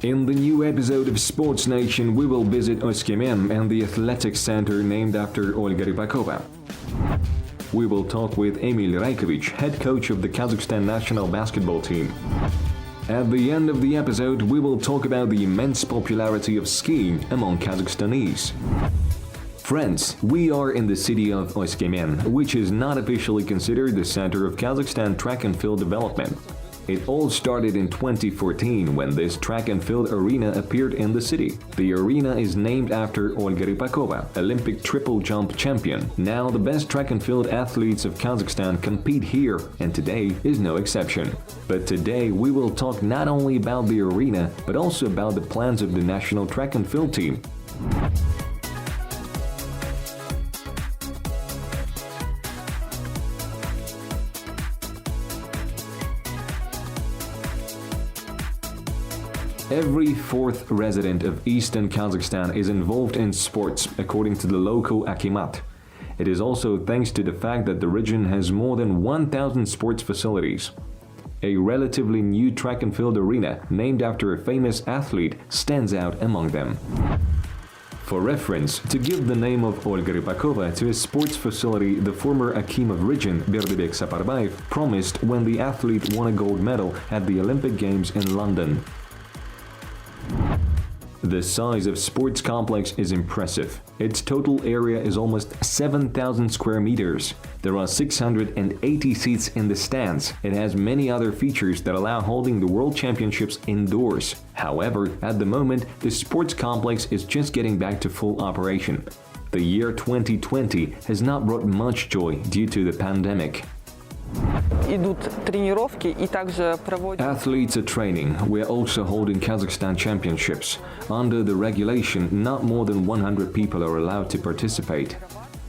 In the new episode of Sports Nation, we will visit Oskemen and the athletics center named after Olga Rypakova. We will talk with Emil Rajkovic, head coach of the Kazakhstan national basketball team. At the end of the episode, we will talk about the immense popularity of skiing among Kazakhstanis. Friends, we are in the city of Oskemen, which is not officially considered the center of Kazakhstan track and field development. It all started in 2014 when this track and field arena appeared in the city. The arena is named after Olga Rypakova, Olympic triple jump champion. Now the best track and field athletes of Kazakhstan compete here, and today is no exception. But today we will talk not only about the arena, but also about the plans of the national track and field team. Every fourth resident of eastern Kazakhstan is involved in sports, according to the local Akimat. It is also thanks to the fact that the region has more than 1,000 sports facilities. A relatively new track and field arena, named after a famous athlete, stands out among them. For reference, to give the name of Olga Rypakova to a sports facility, the former Akim of region, Berdebek Saparbayev, promised when the athlete won a gold medal at the Olympic Games in London. The size of sports complex is impressive. Its total area is almost 7,000 square meters. There are 680 seats in the stands. It has many other features that allow holding the World Championships indoors. However, at the moment, the sports complex is just getting back to full operation. The year 2020 has not brought much joy due to the pandemic. Athletes are training. We are also holding Kazakhstan championships. Under the regulation, not more than 100 people are allowed to participate.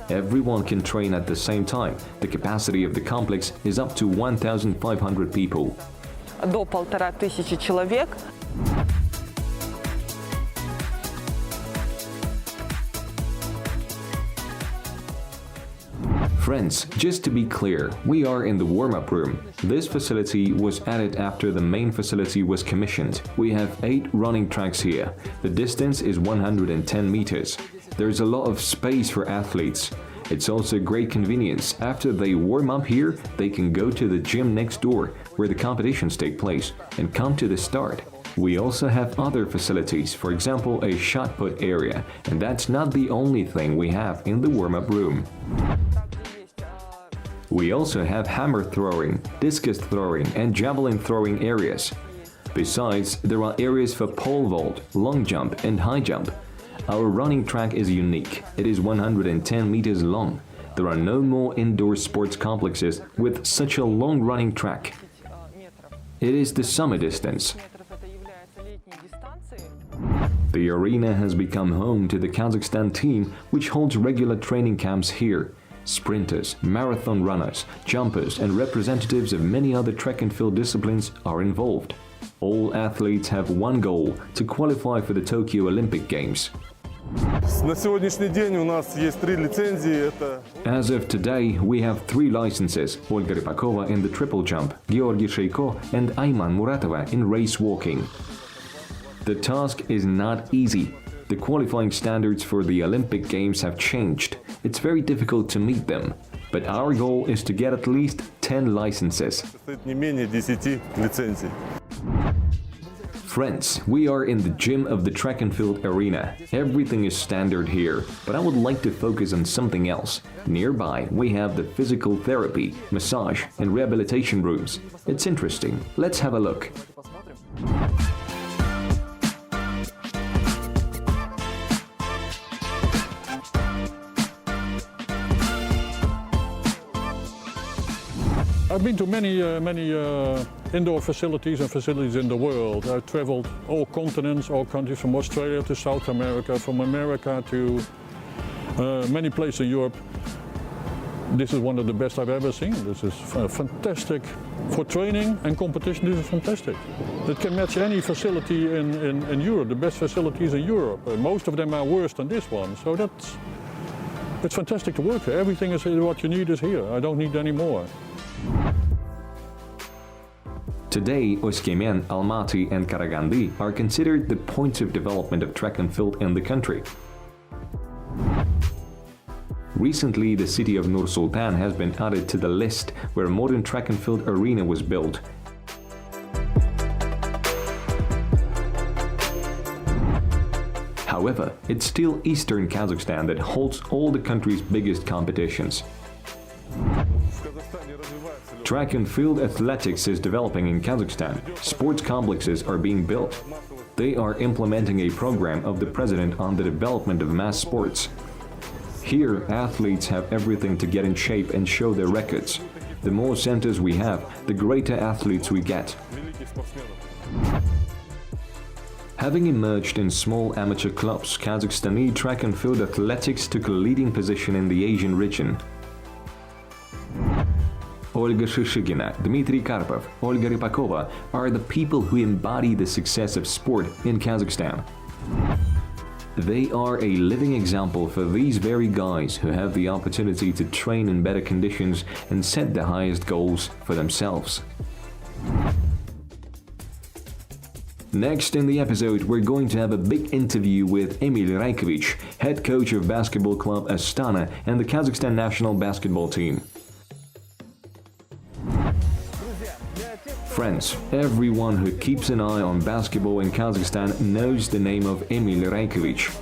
Everyone can train at the same time. The capacity of the complex is up to 1,500 people. До 1500 человек. Friends, just to be clear, we are in the warm-up room. This facility was added after the main facility was commissioned. We have 8 running tracks here. The distance is 110 meters. There's a lot of space for athletes. It's also great convenience. After they warm up here, they can go to the gym next door, where the competitions take place, and come to the start. We also have other facilities, for example a shot put area, and that's not the only thing we have in the warm-up room. We also have hammer throwing, discus throwing, and javelin throwing areas. Besides, there are areas for pole vault, long jump, and high jump. Our running track is unique. It is 110 meters long. There are no more indoor sports complexes with such a long running track. It is the summer distance. The arena has become home to the Kazakhstan team, which holds regular training camps here. Sprinters, marathon runners, jumpers, and representatives of many other track and field disciplines are involved. All athletes have one goal: to qualify for the Tokyo Olympic Games. As of today, we have 3 licenses: Olga Rypakova in the triple jump, Georgy Sheiko, and Ayman Muratova in race walking. The task is not easy. The qualifying standards for the Olympic Games have changed. It's very difficult to meet them, but our goal is to get at least 10 licenses. Friends, we are in the gym of the track and field arena. Everything is standard here, but I would like to focus on something else. Nearby, we have the physical therapy, massage, and rehabilitation rooms. It's interesting. Let's have a look. I've been to many indoor facilities and facilities in the world. I've traveled all continents, all countries, from Australia to South America, from America to many places in Europe. This is one of the best I've ever seen. This is fantastic. For training and competition, this is fantastic. It can match any facility in Europe, the best facilities in Europe. Most of them are worse than this one, so it's fantastic to work here. Everything is what you need is here. I don't need any more. Today, Oskemen, Almaty and Karaganda are considered the points of development of track and field in the country. Recently, the city of Nur Sultan has been added to the list where a modern track and field arena was built. However, it's still eastern Kazakhstan that holds all the country's biggest competitions. Track and field athletics is developing in Kazakhstan. Sports complexes are being built. They are implementing a program of the president on the development of mass sports. Here, athletes have everything to get in shape and show their records. The more centers we have, the greater athletes we get. Having emerged in small amateur clubs, Kazakhstani track and field athletics took a leading position in the Asian region. Olga Rypakova, Dmitry Karpov, Olga Rypakova are the people who embody the success of sport in Kazakhstan. They are a living example for these very guys who have the opportunity to train in better conditions and set the highest goals for themselves. Next in the episode, we're going to have a big interview with Emil Rajkovic, head coach of basketball club Астана and the Kazakhstan national basketball team. Friends, everyone who keeps an eye on basketball in Kazakhstan knows the name of Emil Rajkovic.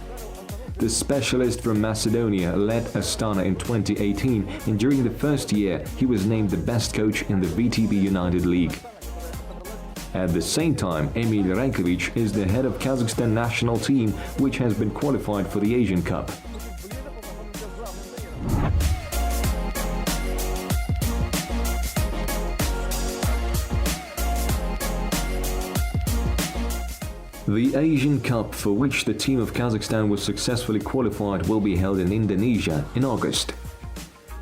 The specialist from Macedonia led Astana in 2018, and during the first year, he was named the best coach in the VTB United League. At the same time, Emil Rajkovic is the head of Kazakhstan national team, which has been qualified for the Asian Cup. The Asian Cup, for which the team of Kazakhstan was successfully qualified, will be held in Indonesia in August.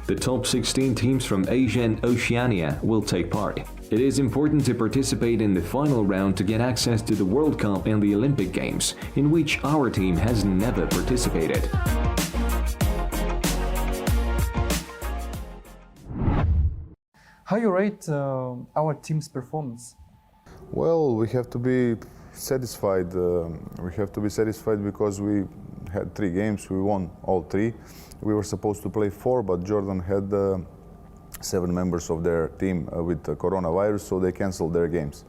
The top 16 teams from Asia and Oceania will take part. It is important to participate in the final round to get access to the World Cup and the Olympic Games, in which our team has never participated. How you rate our team's performance? Well, we have to be satisfied. We have to be satisfied because we had 3 games, we won all 3. We were supposed to play 4, but Jordan had 7 members of their team with the coronavirus, so they canceled their games.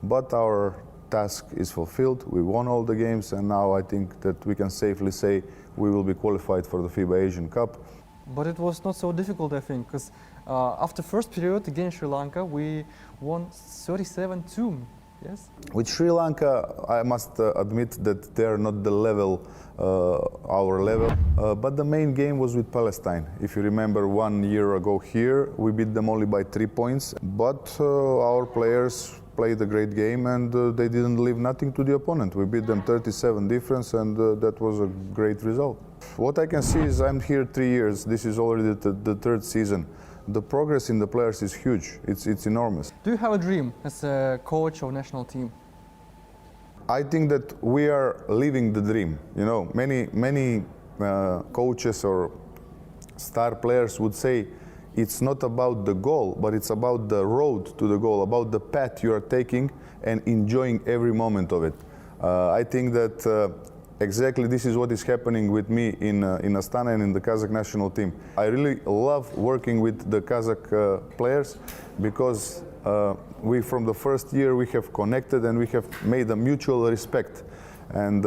But our task is fulfilled. We won all the games, and now I think that we can safely say we will be qualified for the FIBA Asian Cup. But it was not so difficult, I think, because after first period against Sri Lanka, we won 37-2. Yes. With Sri Lanka, I must admit that they are not the level, our level. But the main game was with Palestine. If you remember 1 year ago here, we beat them only by 3 points. But our players played a great game and they didn't leave nothing to the opponent. We beat them 37 difference and that was a great result. What I can see is I'm here 3 years. This is already the 3rd season. The progress in the players is huge. It's enormous. Do you have a dream as a coach of national team? I think that we are living the dream. You know, many coaches or star players would say it's not about the goal, but it's about the road to the goal, about the path you are taking and enjoying every moment of it. I think that exactly this is what is happening with me in Astana and in the Kazakh national team. I really love working with the Kazakh players because we, from the first year, we have connected and we have made a mutual respect. And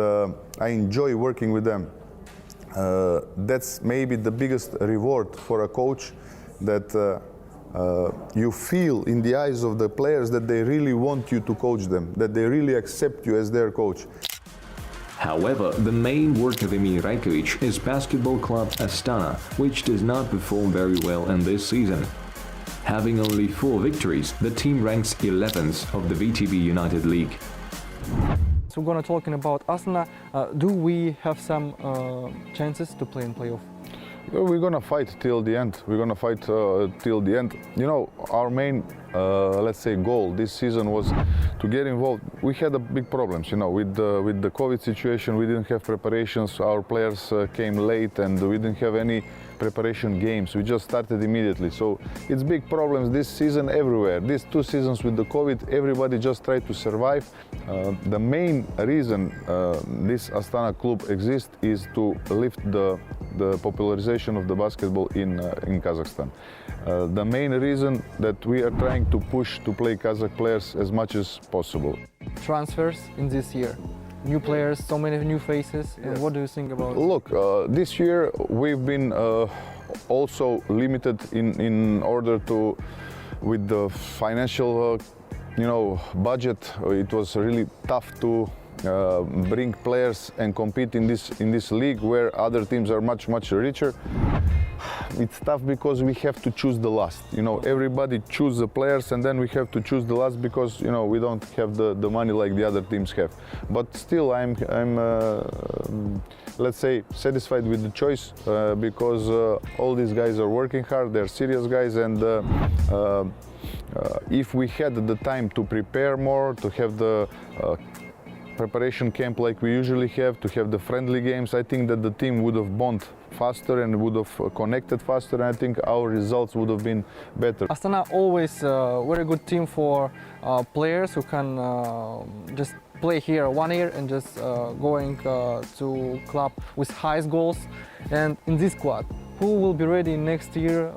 I enjoy working with them. That's maybe the biggest reward for a coach, that you feel in the eyes of the players that they really want you to coach them, that they really accept you as their coach. However, the main work of Emil Rajkovic is basketball club Astana, which does not perform very well in this season. Having only 4 victories, the team ranks 11th of the VTB United League. So we're going to talking about Astana. Do we have some chances to play in playoff? We're going to fight till the end. We're going to fight till the end. You know, our main, let's say, goal this season was to get involved. We had a big problems, you know, with the COVID situation. We didn't have preparations. Our players came late, and we didn't have any preparation games. We just started immediately. So it's big problems this season everywhere. These 2 seasons with the COVID, everybody just tried to survive. The main reason this Astana club exists is to lift the popularization of the basketball in Kazakhstan. The main reason that we are trying to push to play Kazakh players as much as possible. Transfers in this year. New players, so many new faces. Yes. And what do you think about it? Look, this year we've been also limited in order to, with the financial, budget. It was really tough to bring players and compete in this league where other teams are much richer. It's tough because we have to choose the last. Everybody choose the players, and then we have to choose the last because we don't have the money like the other teams have. But still, I'm let's say satisfied with the choice because all these guys are working hard. They're serious guys, and if we had the time to prepare more, to have the preparation camp like we usually have, to have the friendly games, I think that the team would have bonded faster and would have connected faster, and I think our results would have been better. Astana always a very good team for players who can just play here 1 year and just going to club with highest goals. And in this squad, who will be ready next year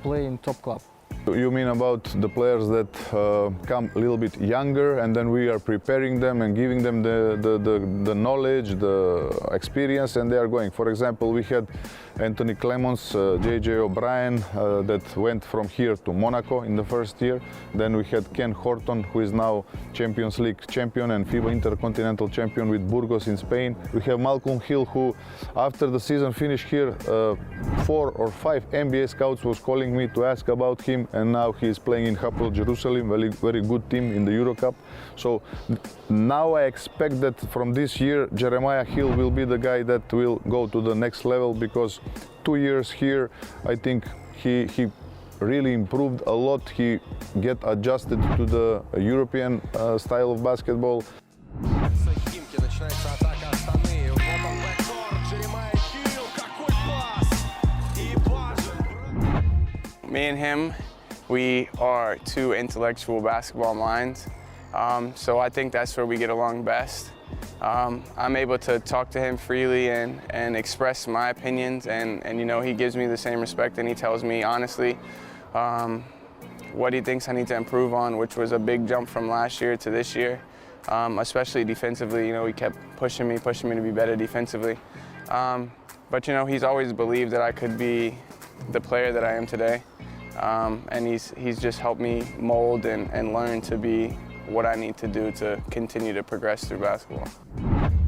play in top club? You mean about the players that come a little bit younger, and then we are preparing them and giving them the knowledge, the experience, and they are going. For example, we had Anthony Clemons, JJ O'Brien that went from here to Monaco in the first year. Then we had Ken Horton, who is now Champions League champion and FIBA Intercontinental champion with Burgos in Spain. We have Malcolm Hill, who after the season finished here, 4 or 5 NBA scouts was calling me to ask about him, and now he is playing in Hapoel Jerusalem, very good team in the Euro Cup. So now I expect that from this year, Jeremiah Hill will be the guy that will go to the next level, because 2 years here, I think he really improved a lot. He get adjusted to the European style of basketball. Me and him, we are 2 intellectual basketball minds, so I think that's where we get along best. I'm able to talk to him freely and express my opinions, and he gives me the same respect, and he tells me honestly what he thinks I need to improve on, which was a big jump from last year to this year, especially defensively. He kept pushing me to be better defensively. But he's always believed that I could be the player that I am today, and he's just helped me mold and learn to be what I need to do to continue to progress through basketball.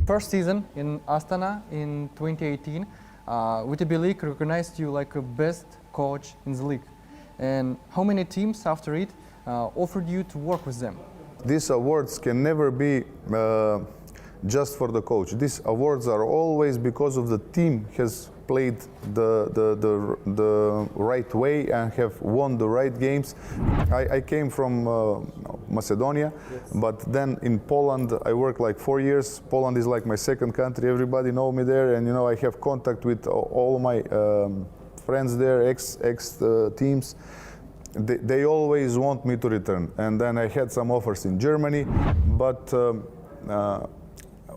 First season in Astana in 2018, VTB League recognized you like a best coach in the league. And how many teams after it offered you to work with them? These awards can never be just for the coach. These awards are always because of the team has played the right way and have won the right games. I came from Macedonia, yes. But then in Poland I worked like 4 years. Poland is like my second country. Everybody know me there, and I have contact with all my friends there, ex teams. They always want me to return. And then I had some offers in Germany, but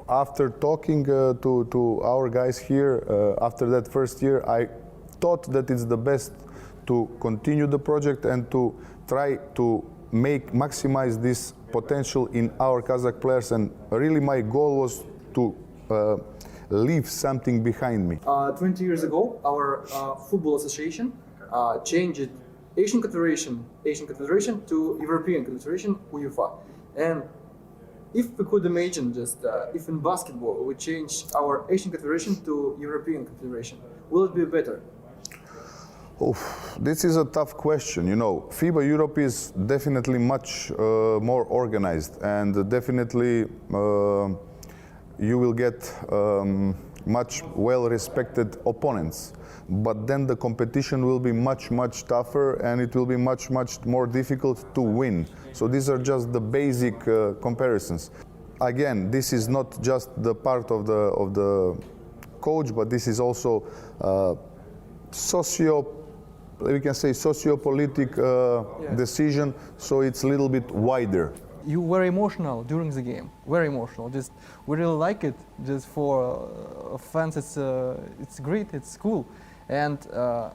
after talking to our guys here, after that first year, I thought that it's the best to continue the project and to try to maximize this potential in our Kazakh players. And really my goal was to leave something behind me. 20 years ago, our football association changed Asian Confederation to European Confederation, UEFA. And if we could imagine just if in basketball we change our Asian Confederation to European Confederation, will it be better? Oh, this is a tough question. FIBA Europe is definitely much more organized, and definitely you will get much well-respected opponents. But then the competition will be much tougher, and it will be much more difficult to win. So these are just the basic comparisons. Again, this is not just the part of the coach, but this is also we can say socio-politic decision, so it's a little bit wider. You were emotional during the game, very emotional. Just we really like it. Just for fans, it's great, it's cool, and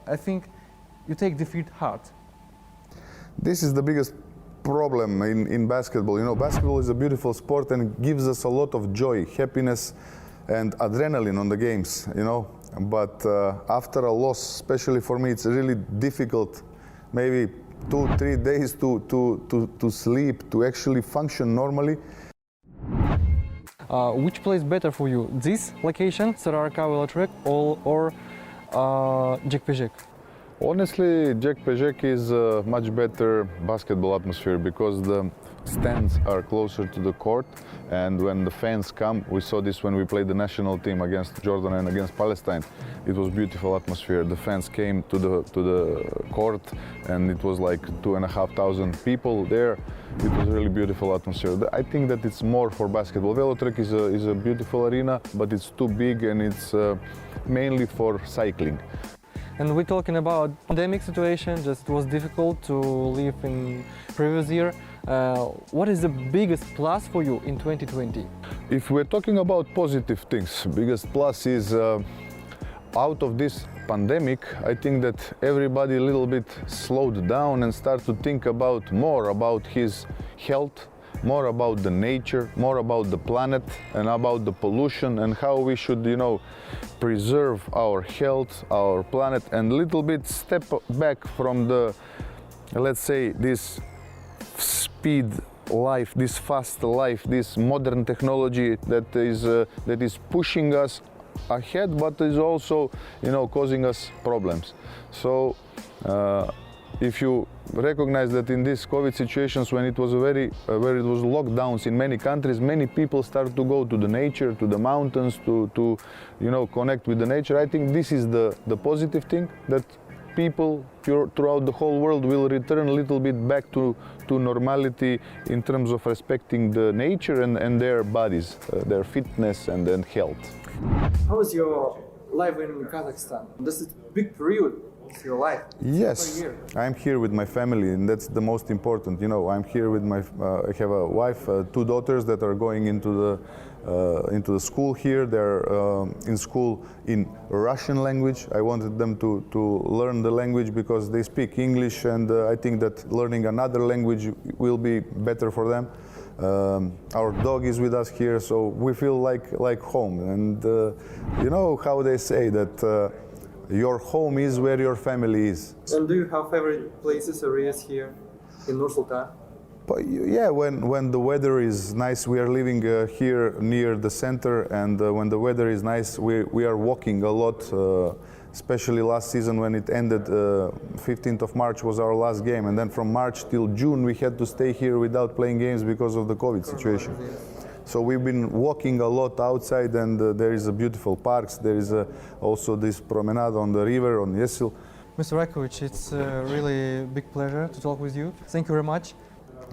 I think you take defeat hard. This is the biggest problem in basketball. You know, basketball is a beautiful sport and it gives us a lot of joy, happiness, and adrenaline on the games. You know, but after a loss, especially for me, it's really difficult. Maybe 2-3 days to sleep, to actually function normally. Which place better for you? This location, Sararka Velotrack, or Jekpejek? Honestly, Jekpejek is a much better basketball atmosphere because the stands are closer to the court, and when the fans come, we saw this when we played the national team against Jordan and against Palestine. It was beautiful atmosphere. The fans came to the court, and it was like 2,500 people there. It was a really beautiful atmosphere. I think that it's more for basketball. Velotrack is a beautiful arena, but it's too big, and it's mainly for cycling. And we're talking about pandemic situation. Just it was difficult to live in previous year. What is the biggest plus for you in 2020? If we're talking about positive things, biggest plus is out of this pandemic, I think that everybody a little bit slowed down and started to think more about his health, more about the nature, more about the planet and about the pollution and how we should, you know, preserve our health, our planet, and a little bit step back from the, let's say, this speed life, this fast life, this modern technology that is pushing us ahead, but is also, you know, causing us problems. So if you recognize that in these COVID situations, when it was where it was lockdowns in many countries, many people start to go to the nature, to the mountains, to you know, connect with the nature. I think this is the positive thing, that people throughout the whole world will return a little bit back to normality in terms of respecting the nature and their bodies, their fitness and health. How is your life in Kazakhstan? This is a big period of your life. Yes, I'm here with my family, and that's the most important. You know, I'm here with I have a wife, 2 daughters that are going into the school here. They're in school in Russian language. I wanted them to learn the language because they speak English, and I think that learning another language will be better for them. Our dog is with us here, so we feel like home. And you know how they say that your home is where your family is. And do you have favorite places, areas here in Nur-Sultan? But yeah, when the weather is nice, we are living here near the center, and when the weather is nice, we are walking a lot. Especially last season when it ended, 15th of March was our last game, and then from March till June we had to stay here without playing games because of the COVID situation. So we've been walking a lot outside, and there is a beautiful parks. There is also this promenade on the river, on Yesil. Mr. Rajkovic, it's a really big pleasure to talk with you. Thank you very much.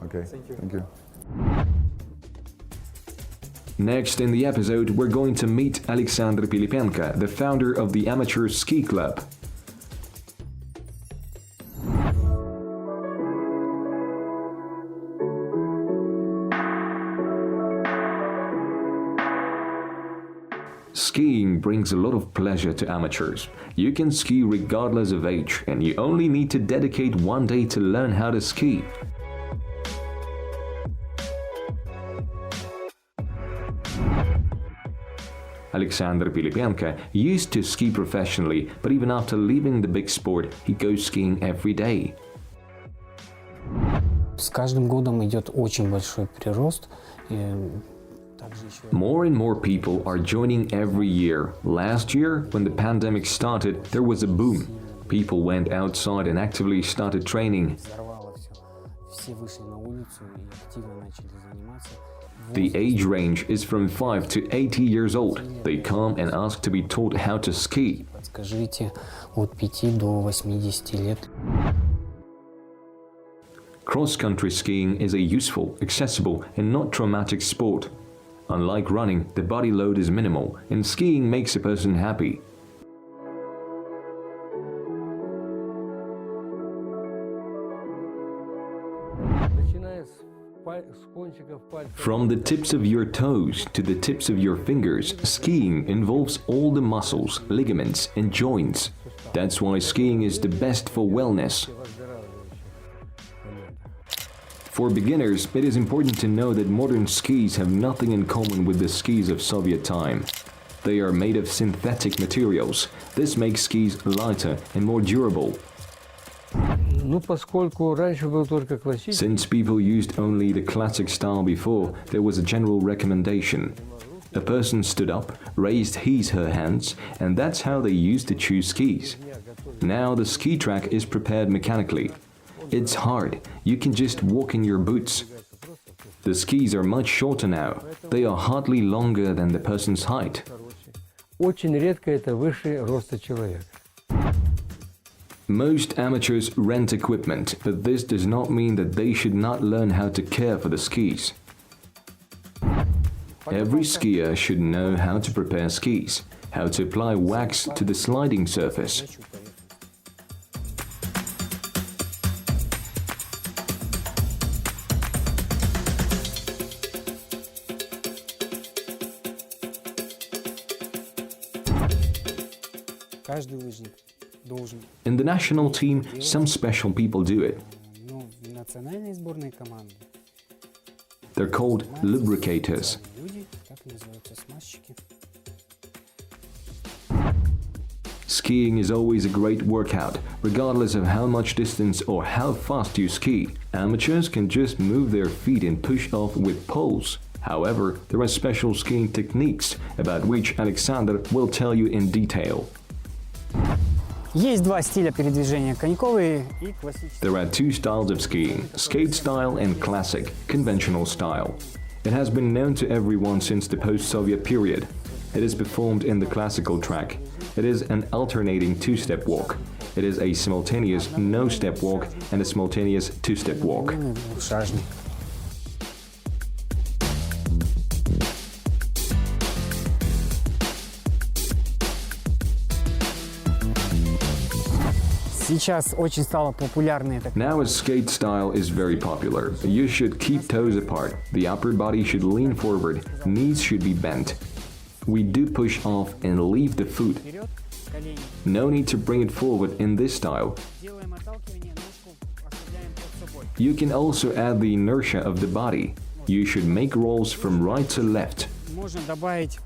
Okay, thank you. Next in the episode, we're going to meet Alexander Pilipenko, the founder of the amateur ski club. Skiing brings a lot of pleasure to amateurs. You can ski regardless of age, and you only need to dedicate one day to learn how to ski. Alexander Pilipenko used to ski professionally, but even after leaving the big sport, he goes skiing every day. С каждым годом идет очень большой прирост. More and more people are joining every year. Last year, when the pandemic started, there was a boom. People went outside and actively started training. The age range is from 5 to 80 years old. They come and ask to be taught how to ski. Подскажите, от 5 до 80 лет. Cross-country skiing is a useful, accessible, and not traumatic sport. Unlike running, the body load is minimal, and skiing makes a person happy. From the tips of your toes to the tips of your fingers, skiing involves all the muscles, ligaments, and joints. That's why skiing is the best for wellness. For beginners, it is important to know that modern skis have nothing in common with the skis of Soviet time. They are made of synthetic materials. This makes skis lighter and more durable. Since people used only the classic style before, there was a general recommendation. A person stood up, raised his/her hands, and that's how they used to choose skis. Now the ski track is prepared mechanically. It's hard, you can just walk in your boots. The skis are much shorter now. They are hardly longer than the person's height. Most amateurs rent equipment, but this does not mean that they should not learn how to care for the skis. Every skier should know how to prepare skis, how to apply wax to the sliding surface. Каждый лыжник должен. In the national team, some special people do it. Ну, в национальной сборной команды. They're called lubricators. Люди, так и называются, смазчики. Skiing is always a great workout, regardless of how much distance or how fast you ski. Amateurs can just move their feet and push off with poles. However, there are special skiing techniques, about which Alexander will tell you in detail. Есть два стиля передвижения: коньковый и классический. There are two styles of skiing, skate style and classic, conventional style. It has been known to everyone since the post-Soviet period. It is performed in the classical track. It is an alternating two-step walk. It is a simultaneous no-step walk and a simultaneous two-step walk. Шажник. Сейчас очень стало популярной. Now a skate style is very popular. You should keep toes apart. The upper body should lean forward. Knees should be bent. We do push off and leave the foot. No need to bring it forward in this style. You can also add the inertia of the body. You should make rolls from right to left. Можно добавить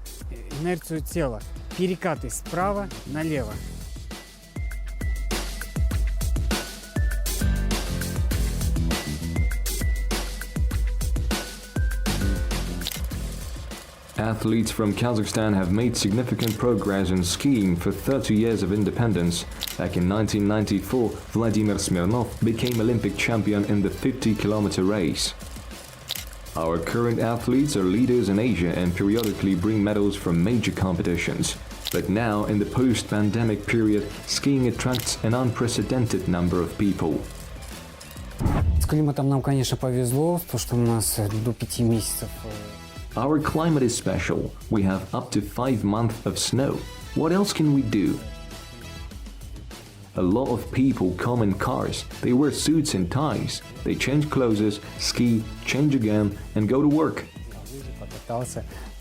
инерцию тела. Перекаты справа налево. Athletes from Kazakhstan have made significant progress in skiing for 30 years of independence. Back in 1994, Vladimir Smirnov became Olympic champion in the 50-kilometer race. Our current athletes are leaders in Asia and periodically bring medals from major competitions. But now, in the post-pandemic period, skiing attracts an unprecedented number of people. С климатом нам, конечно, повезло, то что у нас до 5 месяцев. Our climate is special. We have up to 5 months of snow. What else can we do? A lot of people come in cars. They wear suits and ties. They change clothes, ski, change again, and go to work.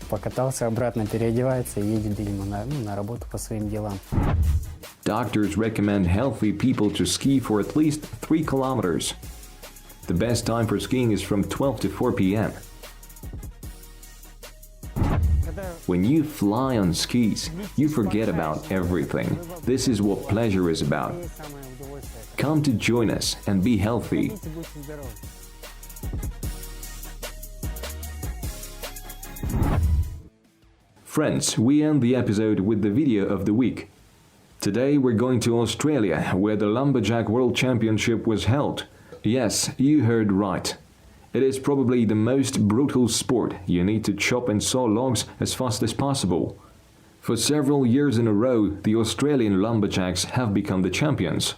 Покатался, обратно переодевается и едет, видимо, на работу по своим делам. Doctors recommend healthy people to ski for at least 3 kilometers. The best time for skiing is from 12 to 4 p.m. When you fly on skis, you forget about everything. This is what pleasure is about. Come to join us and be healthy. Friends, we end the episode with the video of the week. Today we're going to Australia, where the Lumberjack World Championship was held. Yes, you heard right. It is probably the most brutal sport. You need to chop and saw logs as fast as possible. For several years in a row, the Australian lumberjacks have become the champions.